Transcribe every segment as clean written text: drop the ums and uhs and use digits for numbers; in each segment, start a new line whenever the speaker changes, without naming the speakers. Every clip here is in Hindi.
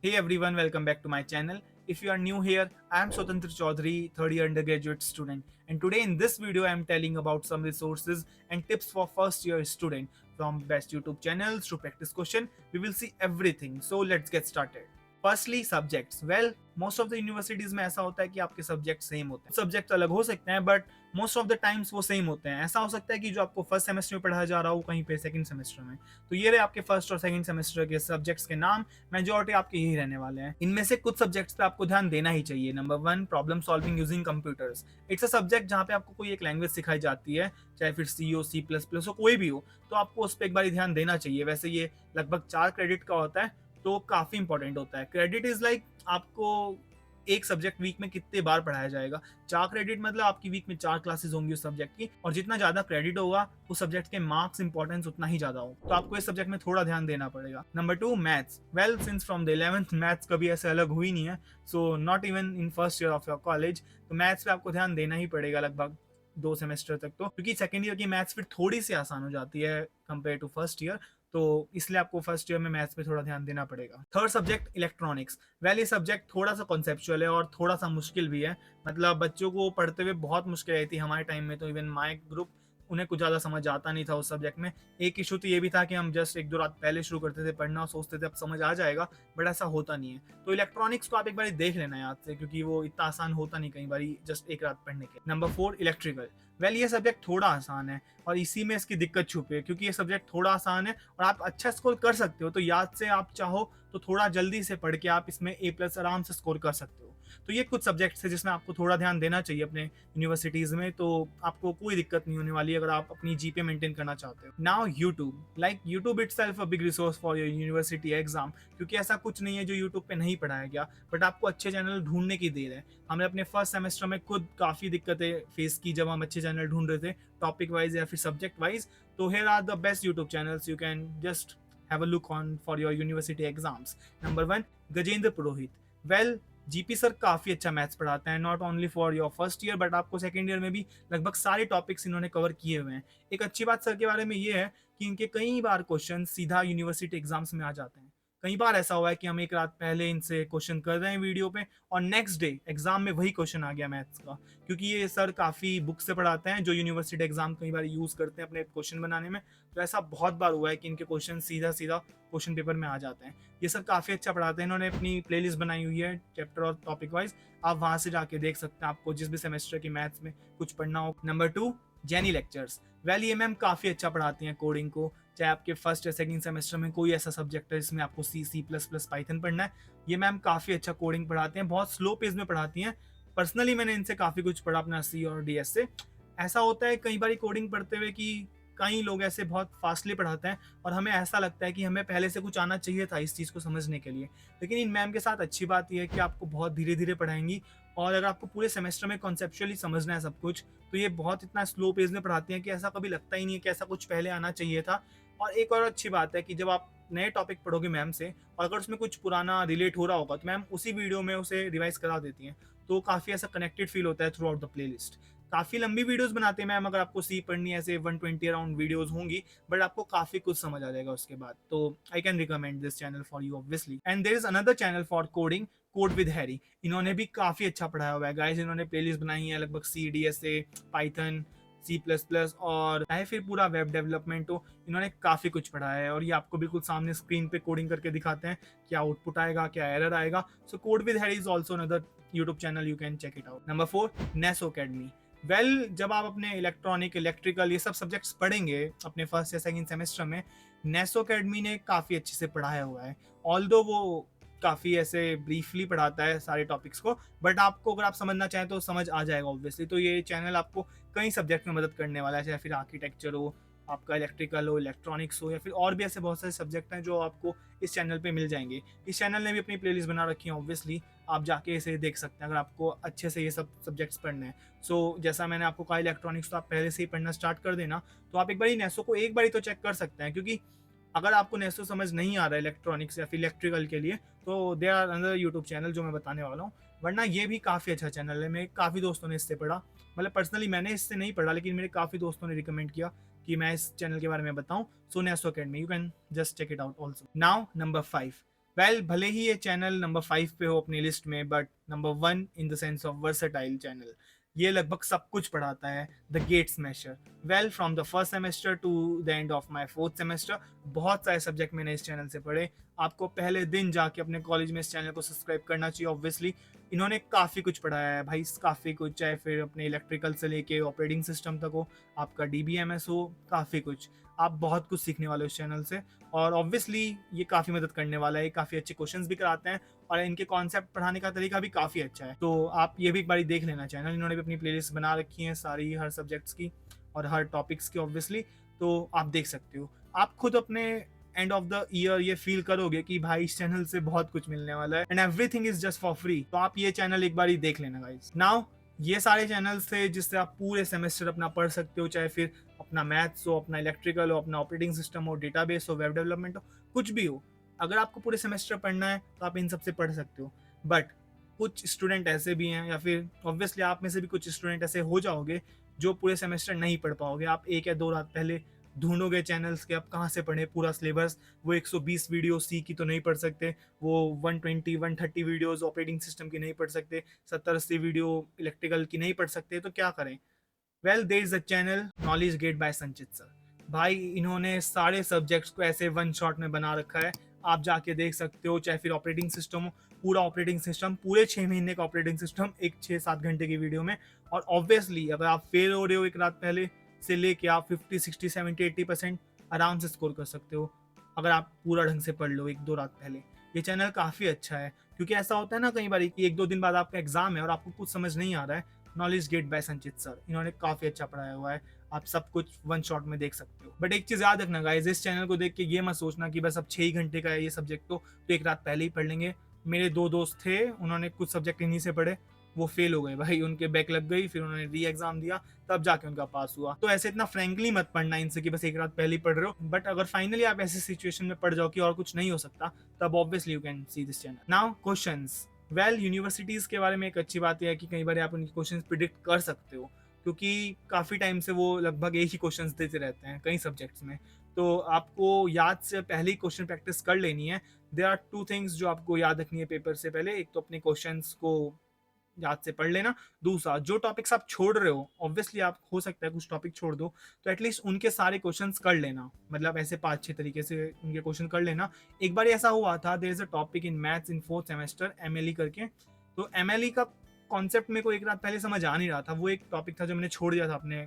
Hey everyone, welcome back to my channel. If you are new here, I am Swatantra Chaudhary, third year undergraduate student, and today in this video I am telling about some resources and tips for first year student. From best YouTube channels to practice question, we will see everything. So let's get started. Firstly subjects well most of the universities में ऐसा होता है कि आपके सब्जेक्ट सेम होते हैं. सब्जेक्ट अलग हो सकते हैं but most of the times वो सेम होते हैं. ऐसा हो सकता है कि जो आपको फर्स्ट सेमेस्टर में पढ़ाया जा रहा हो कहीं पे सेकंड सेमेस्टर में. तो ये रहे आपके फर्स्ट और सेकंड सेमेस्टर के सब्जेक्ट्स के नाम. मेजॉरिटी आपके यही रहने वाले हैं. इनमें से कुछ सब्जेक्ट्स पे आपको ध्यान देना ही चाहिए. Number 1, problem solving using computers. It's a subject जहाँ पे आपको कोई एक लैंग्वेज सिखाई जाती है, चाहे फिर सी हो, C++ हो, कोई भी हो, तो आपको उस पर एक बार ध्यान देना चाहिए. वैसे ये लगभग 4 क्रेडिट का होता है, तो काफी इंपॉर्टेंट होता है. क्रेडिट इज लाइक आपको एक सब्जेक्ट वीक में कितने बार पढ़ाया जाएगा. 4 क्रेडिट मतलब आपकी वीक में 4 क्लासेस होंगी उस सब्जेक्ट की, और जितना ज्यादा क्रेडिट होगा उस सब्जेक्ट के मार्क्स इंपॉर्टेंस उतना ही ज्यादा होगा. तो आपको इस सब्जेक्ट में थोड़ा ध्यान देना पड़ेगा. Number 2, maths. Well since from the 11th maths कभी ऐसे अलग हुई नहीं है, so not even in first year of your college. तो मैथ्स पे आपको ध्यान देना ही पड़ेगा लगभग 2 सेमेस्टर तक, तो क्योंकि सेकेंड ईयर की मैथ्स फिर थोड़ी सी आसान हो जाती है कंपेयर टू फर्स्ट ईयर. तो इसलिए आपको फर्स्ट ईयर में मैथ्स पे थोड़ा ध्यान देना पड़ेगा. Third subject electronics. वेल ये सब्जेक्ट थोड़ा सा कॉन्सेप्चुअल है और थोड़ा सा मुश्किल भी है. मतलब बच्चों को पढ़ते हुए बहुत मुश्किल आई थी हमारे टाइम में. तो इवन माय ग्रुप, उन्हें कुछ ज़्यादा समझ आता नहीं था उस सब्जेक्ट में. एक इशू तो ये भी था कि हम जस्ट 1-2 रात पहले शुरू करते थे पढ़ना और सोचते थे अब समझ आ जाएगा, बट ऐसा होता नहीं है. तो इलेक्ट्रॉनिक्स को आप एक बार देख लेना याद से, क्योंकि वो इतना आसान होता नहीं कई बार जस्ट एक रात पढ़ने के. Number 4, electrical. वेल ये सब्जेक्ट थोड़ा आसान है और इसी में इसकी दिक्कत छुपी है, क्योंकि ये सब्जेक्ट थोड़ा आसान है और आप अच्छा स्कोर कर सकते हो. तो याद से आप चाहो तो थोड़ा जल्दी से पढ़ के आप इसमें A+ आराम से स्कोर कर सकते हो. तो ये कुछ सब्जेक्ट्स है जिसमें आपको थोड़ा ध्यान देना चाहिए अपने यूनिवर्सिटीज में. तो आपको कोई दिक्कत नहीं होने वाली अगर आप अपनी जीपीए मेंटेन करना चाहते हो. Now YouTube. Like YouTube itself a big resource for your university exam, क्योंकि ऐसा कुछ नहीं है जो यूट्यूब पे नहीं पढ़ाया गया, बट आपको अच्छे चैनल ढूंढने की देर है. हमने अपने फर्स्ट सेमेस्टर में खुद काफ़ी दिक्कतें फेस की जब हम अच्छे चैनल ढूंढ रहे थे टॉपिक वाइज या फिर सब्जेक्ट वाइज. तो here are the best YouTube channels you can just have a look on for your university exams. Number 1, Gajendra Purohit. Well GP sir काफ़ी अच्छा मैथ्स पढ़ाते हैं, not only for your first year but आपको सेकेंड ईयर में भी लगभग सारे टॉपिक्स इन्होंने कवर किए हुए हैं. एक अच्छी बात सर के बारे में ये है कि इनके कई बार क्वेश्चन सीधा यूनिवर्सिटी एग्जाम्स में आ जाते हैं. कई बार ऐसा हुआ है कि हम एक रात पहले इनसे क्वेश्चन कर रहे हैं वीडियो पे और नेक्स्ट डे एग्जाम में वही क्वेश्चन आ गया मैथ्स का, क्योंकि ये सर काफ़ी बुक से पढ़ाते हैं जो यूनिवर्सिटी एग्जाम कई बार यूज़ करते हैं अपने क्वेश्चन बनाने में. तो ऐसा बहुत बार हुआ है कि इनके क्वेश्चन सीधा सीधा क्वेश्चन पेपर में आ जाते हैं. ये सर काफ़ी अच्छा पढ़ाते हैं. इन्होंने अपनी प्लेलिस्ट बनाई हुई है चैप्टर और टॉपिक वाइज, आप वहाँ से जाके देख सकते हैं आपको जिस भी सेमेस्टर की मैथ्स में कुछ पढ़ना हो. Number 2, jenny lectures. वेल ये मैम काफ़ी अच्छा पढ़ाती हैं कोडिंग को. चाहे आपके फर्स्ट या सेकंड सेमेस्टर में कोई ऐसा सब्जेक्ट है जिसमें आपको C++ पाइथन पढ़ना है, ये मैम काफ़ी अच्छा कोडिंग पढ़ाते हैं. बहुत स्लो पेज में पढ़ाती हैं. पर्सनली मैंने इनसे काफ़ी कुछ पढ़ा अपना C और DS से. ऐसा होता है कई बार कोडिंग पढ़ते हुए कि कई लोग ऐसे बहुत फास्टली पढ़ाते हैं और हमें ऐसा लगता है कि हमें पहले से कुछ आना चाहिए था इस चीज़ को समझने के लिए. लेकिन इन मैम के साथ अच्छी बात यह है कि आपको बहुत धीरे धीरे पढ़ाएंगी, और अगर आपको पूरे सेमेस्टर में कॉन्सेप्चुअली समझना है सब कुछ, तो ये बहुत इतना स्लो पेज में पढ़ाती हैं कि ऐसा कभी लगता ही नहीं है कि ऐसा कुछ पहले आना चाहिए था. और एक और अच्छी बात है कि जब आप नए टॉपिक पढ़ोगे मैम से और अगर उसमें कुछ पुराना रिलेट हो रहा होगा तो मैम उसी वीडियो में उसे रिवाइज करा देती हैं. तो काफ़ी ऐसा कनेक्टेड फील होता है through out the play list. काफ़ी लंबी वीडियोस बनाते हैं मैम. अगर आपको सी पढ़नी है ऐसे 120 अराउंड वीडियोस होंगी, बट आपको काफ़ी कुछ समझ आ जाएगा उसके बाद. तो I can recommend this channel for you obviously. And there is another channel for coding, code with Harry. इन्होंने भी काफ़ी अच्छा पढ़ाया हुआ है गाइस. इन्होंने प्लेलिस्ट बनाई है लगभग C, DSA, पाइथन, C++ और चाहे फिर पूरा वेब डेवलपमेंट हो, इन्होंने काफ़ी कुछ पढ़ाया है. और ये आपको बिल्कुल सामने स्क्रीन पे कोडिंग करके दिखाते हैं क्या आउटपुट आएगा, क्या एरर आएगा. So code with Harry is also another YouTube channel, you can check it out. Number 4, Neso Academy. Well जब आप अपने इलेक्ट्रॉनिक, इलेक्ट्रिकल ये सब सब्जेक्ट्स पढ़ेंगे अपने फर्स्ट या सेकंड सेमेस्टर में, नेसो अकेडमी ने काफ़ी अच्छे से पढ़ाया हुआ है. ऑल्दो वो काफ़ी ऐसे ब्रीफली पढ़ाता है सारे टॉपिक्स को, बट आपको अगर आप समझना चाहें तो समझ आ जाएगा ऑब्वियसली. तो ये चैनल आपको कई सब्जेक्ट में मदद करने वाला है, चाहे फिर आर्किटेक्चर हो, आपका इलेक्ट्रिकल हो, इलेक्ट्रॉनिक्स हो, या फिर और भी ऐसे बहुत सारे सब्जेक्ट हैं जो आपको इस चैनल पे मिल जाएंगे. इस चैनल ने भी अपनी प्लेलिस्ट बना रखी है ऑब्वियसली, आप जाके इसे देख सकते हैं अगर आपको अच्छे से ये सब सब्जेक्ट्स पढ़ने हैं. सो जैसा मैंने आपको कहा इलेक्ट्रॉनिक्स तो आप पहले से ही पढ़ना स्टार्ट कर देना, तो आप एक बार नेसो को एक बार तो चेक कर सकते हैं. क्योंकि अगर आपको नेसो समझ नहीं आ रहा है इलेक्ट्रॉनिक्स या फिर इलेक्ट्रिकल के लिए, तो they are another YouTube channel जो मैं बताने वाला हूँ. वरना ये भी काफ़ी अच्छा चैनल है. मेरे काफ़ी दोस्तों ने इससे पढ़ा. मतलब पर्सनली मैंने इससे नहीं पढ़ा, लेकिन मेरे काफ़ी दोस्तों ने रिकमेंड किया कि मैं इस चैनल के बारे में बताऊं. So Neso academy, you can just check it out also. Now number 5, well भले ही ये चैनल नंबर 5 पे हो अपनी लिस्ट में, but number 1 in the sense of versatile channel. ये लगभग सब कुछ पढ़ाता है। The Gate Smasher, well from the first semester to the end of my fourth semester बहुत सारे सब्जेक्ट मैंने इस चैनल से पढ़े। आपको पहले दिन जाके अपने कॉलेज में इस चैनल को सब्सक्राइब करना चाहिए। ऑब्वियसली इन्होंने काफ़ी कुछ पढ़ाया है भाई, काफ़ी कुछ, चाहे फिर अपने इलेक्ट्रिकल से लेके ऑपरेटिंग सिस्टम तक हो, आपका DBMS हो, काफ़ी कुछ। आप बहुत कुछ सीखने वाले हो इस चैनल से, और ऑब्वियसली ये काफ़ी मदद करने वाला है। काफ़ी अच्छे क्वेश्चंस भी कराते हैं और इनके कॉन्सेप्ट पढ़ाने का तरीका भी काफ़ी अच्छा है। तो आप ये भी एक बार देख लेना चैनल। इन्होंने भी अपनी प्लेलिस्ट बना रखी है सारी, हर सब्जेक्ट्स की और हर टॉपिक्स की ऑब्वियसली, तो आप देख सकते हो। आप खुद अपने एंड ऑफ द ईयर ये फील करोगे कि भाई इस चैनल से बहुत कुछ मिलने वाला है and everything is just for free. तो आप ये चैनल एक बार ही देख लेना गाइस। नाउ ये सारे चैनल्स थे जिससे आप पूरे सेमेस्टर अपना पढ़ सकते हो, चाहे फिर अपना मैथ्स हो, अपना इलेक्ट्रिकल हो, अपना ऑपरेटिंग सिस्टम हो, डेटाबेस हो, वेब डेवलपमेंट हो, कुछ भी हो। अगर आपको पूरे सेमेस्टर पढ़ना है तो आप इन सबसे पढ़ सकते हो। बट कुछ स्टूडेंट ऐसे भी हैं, या फिर ऑब्वियसली आप में से भी कुछ स्टूडेंट ऐसे हो जाओगे जो पूरे सेमेस्टर नहीं पढ़ पाओगे। आप 1 या 2 रात पहले ढूंढोगे चैनल्स के आप कहाँ से पढ़े पूरा सिलेबस। वो 120 वीडियो सी की तो नहीं पढ़ सकते, वो 120-130 वीडियोस ऑपरेटिंग सिस्टम की नहीं पढ़ सकते, 70-80 वीडियो इलेक्ट्रिकल की नहीं पढ़ सकते, तो क्या करें? Well there is a channel Knowledge Gate by Sanchit sir. भाई इन्होंने सारे सब्जेक्ट्स को ऐसे वन शॉट में बना रखा है, आप जाके देख सकते हो। चाहे फिर ऑपरेटिंग सिस्टम हो, पूरा ऑपरेटिंग सिस्टम, पूरे 6 महीने का ऑपरेटिंग सिस्टम एक 6-7 घंटे की वीडियो में। और ऑब्वियसली अगर आप फेल हो रहे हो एक रात पहले से लेके आप 50-60-70-80% आराम से स्कोर कर सकते हो, अगर आप पूरा ढंग से पढ़ लो 1-2 रात पहले। ये चैनल काफ़ी अच्छा है, क्योंकि ऐसा होता है ना कई बार कि 1-2 दिन बाद आपका एग्जाम है और आपको कुछ समझ नहीं आ रहा है। Knowledge Gate by Sanchit sir, इन्होंने काफ़ी अच्छा पढ़ाया हुआ है, आप सब कुछ वन शॉट में देख सकते हो। बट एक चीज़ याद रखना गाइस, इस चैनल को देख के ये मत सोचना कि बस अब 6 ही घंटे का है ये सब्जेक्ट तो एक रात पहले ही पढ़ लेंगे। मेरे 2 दोस्त थे, उन्होंने कुछ सब्जेक्ट इन्हीं से पढ़े, वो फेल हो गए भाई, उनके बैक लग गई, फिर उन्होंने री एग्जाम दिया, तब जाके उनका पास हुआ। तो ऐसे इतना फ्रेंकली मत पढ़ना इनसे कि बस एक रात पहले ही पढ़ रहे हो। बट अगर फाइनली आप ऐसी सिचुएशन में पढ़ जाओ कि और कुछ नहीं हो सकता, तब obviously you can see this channel. Now questions. Well universities के बारे में एक अच्छी बात यह है कि कई बार आप उनके क्वेश्चंस प्रिडिक्ट कर सकते हो, क्योंकि काफ़ी टाइम से वो लगभग एक ही क्वेश्चंस देते रहते हैं कई सब्जेक्ट्स में। तो आपको याद से पहले ही क्वेश्चन प्रैक्टिस कर लेनी है। देयर आर 2 थिंग्स जो आपको याद रखनी है पेपर से पहले। एक तो अपने क्वेश्चंस को याद से पढ़ लेना। दूसरा, जो टॉपिक्स आप छोड़ रहे हो, ऑब्वियसली आप हो सकता है कुछ टॉपिक छोड़ दो, तो एटलीस्ट उनके सारे क्वेश्चंस कर लेना। मतलब ऐसे 5-6 तरीके से उनके क्वेश्चन कर लेना। एक बार ऐसा हुआ था, there is a topic in maths in 4th semester, MLE करके। तो MLE का कॉन्सेप्ट मेरे को एक रात पहले समझ आ नहीं रहा था। वो एक टॉपिक था जो मैंने छोड़ दिया था अपने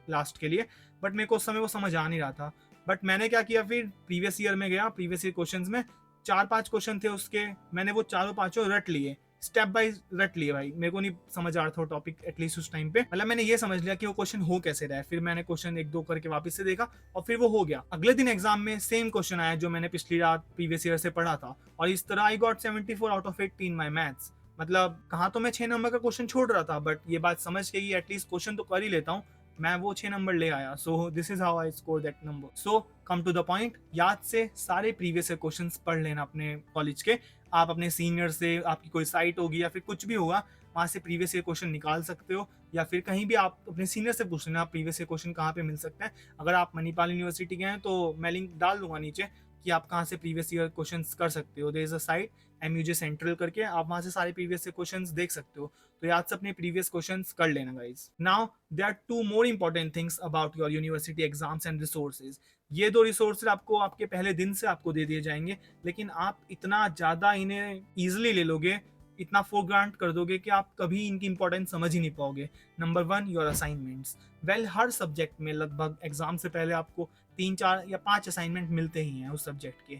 लास्ट के लिए, बट मेरे को उस समय वो समझ आ नहीं रहा था। बट मैंने क्या किया, फिर प्रीवियस ईयर में गया, प्रीवियस ईयर क्वेश्चंस में 4-5 क्वेश्चन थे उसके, मैंने वो चारों पांचों रट लिए, स्टेप बाय रट लिए भाई। मेरे को नहीं समझ आ रहा था टॉपिक एटलीस्ट उस टाइम पे, मतलब मैंने ये समझ लिया कि वो क्वेश्चन हो कैसे रहा है। फिर मैंने क्वेश्चन 1-2 करके वापस से देखा और फिर वो हो गया। अगले दिन एग्जाम में सेम क्वेश्चन आया जो मैंने पिछली रात प्रीवियस ईयर से पढ़ा था, और इस तरह I got 74 out of 80 in my maths. मतलब कहाँ तो मैं 6 नंबर का क्वेश्चन छोड़ रहा था, बट ये बात समझ के कि एटलीस्ट क्वेश्चन तो कर ही लेता हूँ, मैं वो 6 नंबर ले आया। So this is how I score that number. So come to the point, याद से सारे प्रीवियस क्वेश्चंस पढ़ लेना अपने कॉलेज के। आप अपने सीनियर से, आपकी कोई साइट होगी या फिर कुछ भी होगा, वहाँ से प्रीवियस ईयर क्वेश्चन निकाल सकते हो, या फिर कहीं भी आप अपने सीनियर से पूछ लेना प्रीवियस ईयर क्वेश्चन कहाँ पे मिल सकता है। अगर आप मणिपाल यूनिवर्सिटी गए हैं तो मैं लिंक डाल दूंगा नीचे कि आप कहाँ से प्रीवियस ईयर क्वेश्चंस कर सकते हो। There is a site MUJ central करके, आप वहाँ से सारे प्रीवियस ईयर क्वेश्चंस देख सकते हो। तो याद से अपने प्रीवियस क्वेश्चंस कर लेना guys. Now there are 2 more important things about your university exams and resources. ये 2 रिसोर्सेज आपको आपके पहले दिन से आपको दे दिए जाएंगे, लेकिन आप इतना ज़्यादा इन्हें ईजिली ले लोगे, इतना फॉर ग्रांट कर दोगे कि आप कभी इनकी इंपॉर्टेंस समझ ही नहीं पाओगे। Number 1, your assignments. Well her subject में लगभग एग्जाम से पहले आपको 3-4 या 5 असाइनमेंट मिलते ही हैं उस सब्जेक्ट के,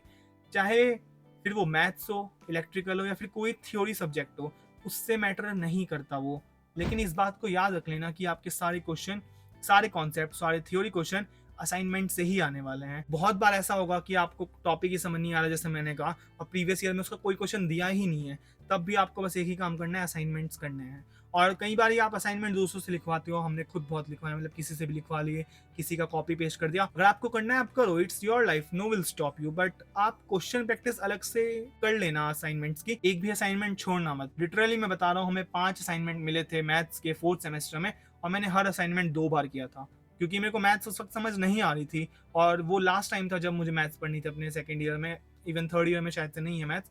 चाहे फिर वो मैथ्स हो, इलेक्ट्रिकल हो, या फिर कोई थ्योरी सब्जेक्ट हो, उससे मैटर नहीं करता वो। लेकिन इस बात को याद रख लेना कि आपके सारे क्वेश्चन, सारे कॉन्सेप्ट, सारे थ्योरी क्वेश्चन असाइनमेंट से ही आने वाले हैं। बहुत बार ऐसा होगा कि आपको टॉपिक ही समझ नहीं आ रहा, जैसे मैंने कहा, और प्रीवियस ईयर में उसका कोई क्वेश्चन दिया ही नहीं है, तब भी आपको बस एक ही काम करना है, असाइनमेंट्स करने हैं। और कई बार आप असाइनमेंट दूसरों से लिखवाते हो, हमने खुद बहुत लिखवाया, मतलब किसी से भी लिखवा लिए, किसी का कॉपी पेस्ट कर दिया। अगर आपको करना है आप करो, it's your life, no will stop you. But आप क्वेश्चन प्रैक्टिस अलग से कर लेना असाइनमेंट्स की, एक भी असाइनमेंट छोड़ना मत। लिटरली मैं बता रहा हूँ, हमें 5 असाइनमेंट मिले थे मैथ्स के 4th सेमेस्टर में, और मैंने हर असाइनमेंट 2 बार किया था, क्योंकि मेरे को मैथ्स उस वक्त समझ नहीं आ रही थी। और वो लास्ट टाइम था जब मुझे मैथ्स पढ़नी थी अपने सेकेंड ईयर में, इवन थर्ड ईयर में शायद से नहीं है मैथ्स।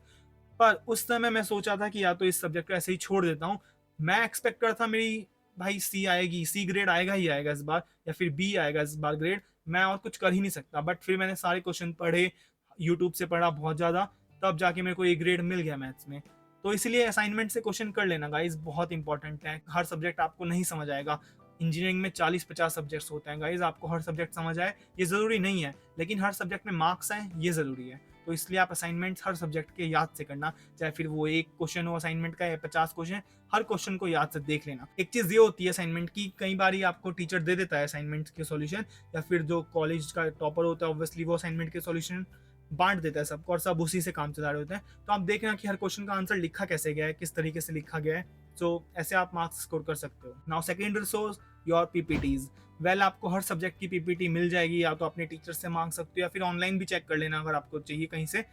पर उस समय मैं सोचा था कि या तो इस सब्जेक्ट को ऐसे ही छोड़ देता हूँ। मैं एक्सपेक्ट कर था मेरी भाई सी आएगी, सी ग्रेड आएगा ही आएगा इस बार, या फिर बी आएगा इस बार ग्रेड, मैं और कुछ कर ही नहीं सकता। बट फिर मैंने सारे क्वेश्चन पढ़े, यूट्यूब से पढ़ा बहुत ज़्यादा, तब जाके मेरे को ए ग्रेड मिल गया मैथ्स में। तो इसलिए असाइनमेंट से क्वेश्चन कर लेना गाइज, बहुत इंपॉर्टेंट है। हर सब्जेक्ट आपको नहीं समझ आएगा। इंजीनियरिंग में 40-50 सब्जेक्ट्स होते हैं गाइज, आपको हर सब्जेक्ट समझ आए ये ज़रूरी नहीं है, लेकिन हर सब्जेक्ट में मार्क्स आए ये ज़रूरी है। तो इसलिए आप असाइनमेंट्स हर सब्जेक्ट के याद से करना, चाहे फिर वो एक क्वेश्चन हो असाइनमेंट का या 50 क्वेश्चन, हर क्वेश्चन को याद से देख लेना। एक चीज़ ये होती है असाइनमेंट की, कई बार आपको टीचर दे देता है असाइनमेंट के सॉल्यूशन, या फिर जो कॉलेज का टॉपर होता है ऑब्वियसली वो असाइनमेंट के सॉल्यूशन बांट देता है सबको, और सब उसी से काम चला रहे होते हैं। तो आप देखना कि हर क्वेश्चन का आंसर लिखा कैसे गया है, किस तरीके से लिखा गया है। सो ऐसे आप मार्क्स स्कोर कर सकते हो। Now second resource, your PPTs. Well आपको हर सब्जेक्ट की पीपीटी मिल जाएगी, या तो अपने टीचर से मांग सकते हो या फिर ऑनलाइन भी चेक कर लेना अगर आपको चाहिए कहीं से।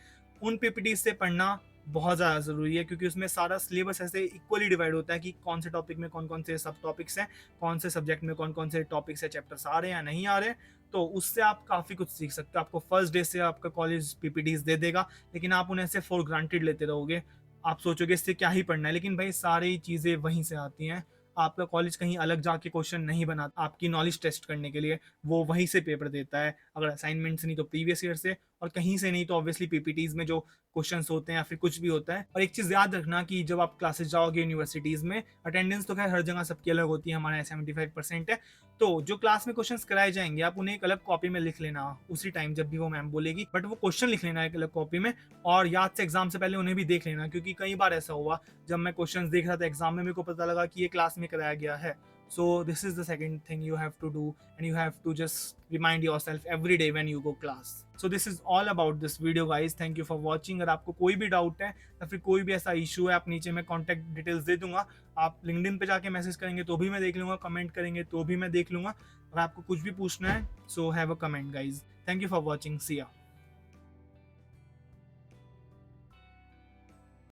उन पीपीटी से पढ़ना बहुत ज़्यादा ज़रूरी है, क्योंकि उसमें सारा सिलेबस ऐसे इक्वली डिवाइड होता है कि कौन से टॉपिक में कौन कौन से सब टॉपिक्स हैं, कौन से सब्जेक्ट में कौन कौन से टॉपिक्स है, चैप्टर्स आ रहे हैं या नहीं आ रहे। तो उससे आप काफ़ी कुछ सीख सकते हो। आपको फर्स्ट डे से आपका कॉलेज पीपीटीज दे देगा, लेकिन आप उन्हें से फॉर ग्रांटेड लेते रहोगे। आप सोचोगे इससे क्या ही पढ़ना है, लेकिन भाई सारी चीज़ें वहीं से आती हैं। आपका कॉलेज कहीं अलग जाके क्वेश्चन नहीं बनाता आपकी नॉलेज टेस्ट करने के लिए, वो वहीं से पेपर देता है। अगर असाइनमेंट से नहीं तो प्रीवियस ईयर से, और कहीं से नहीं तो ऑब्वियसली पीपीटीज में जो क्वेश्चंस होते हैं या फिर कुछ भी होता है। और एक चीज़ याद रखना कि जब आप क्लासेस जाओगे यूनिवर्सिटीज़ में, अटेंडेंस तो खैर हर जगह सबकी अलग होती है, हमारे यहाँ 75% है। तो जो क्लास में क्वेश्चंस कराए जाएंगे आप उन्हें एक अलग कॉपी में लिख लेना उसी टाइम जब भी वो मैम बोलेगी, बट वो क्वेश्चन लिख लेना एक अलग कॉपी में, और याद से एग्जाम से पहले उन्हें भी देख लेना। क्योंकि कई बार ऐसा हुआ जब मैं क्वेश्चंस देख रहा था एग्जाम में, मेरे को पता लगा कि ये क्लास में कराया गया है। So this is the second thing you have to do, and you have to just remind yourself every day when you go class. So this is all about this video guys. Thank you for watching. अगर आपको कोई भी डाउट है या फिर कोई भी ऐसा इशू है, आप नीचे मैं कॉन्टैक्ट डिटेल्स दे दूंगा। आप लिंक्डइन पे जाके मैसेज करेंगे तो भी मैं देख लूंगा, कमेंट करेंगे तो भी मैं देख लूंगा। अगर आपको कुछ भी पूछना है, so have a comment guys. Thank you for watching. See ya.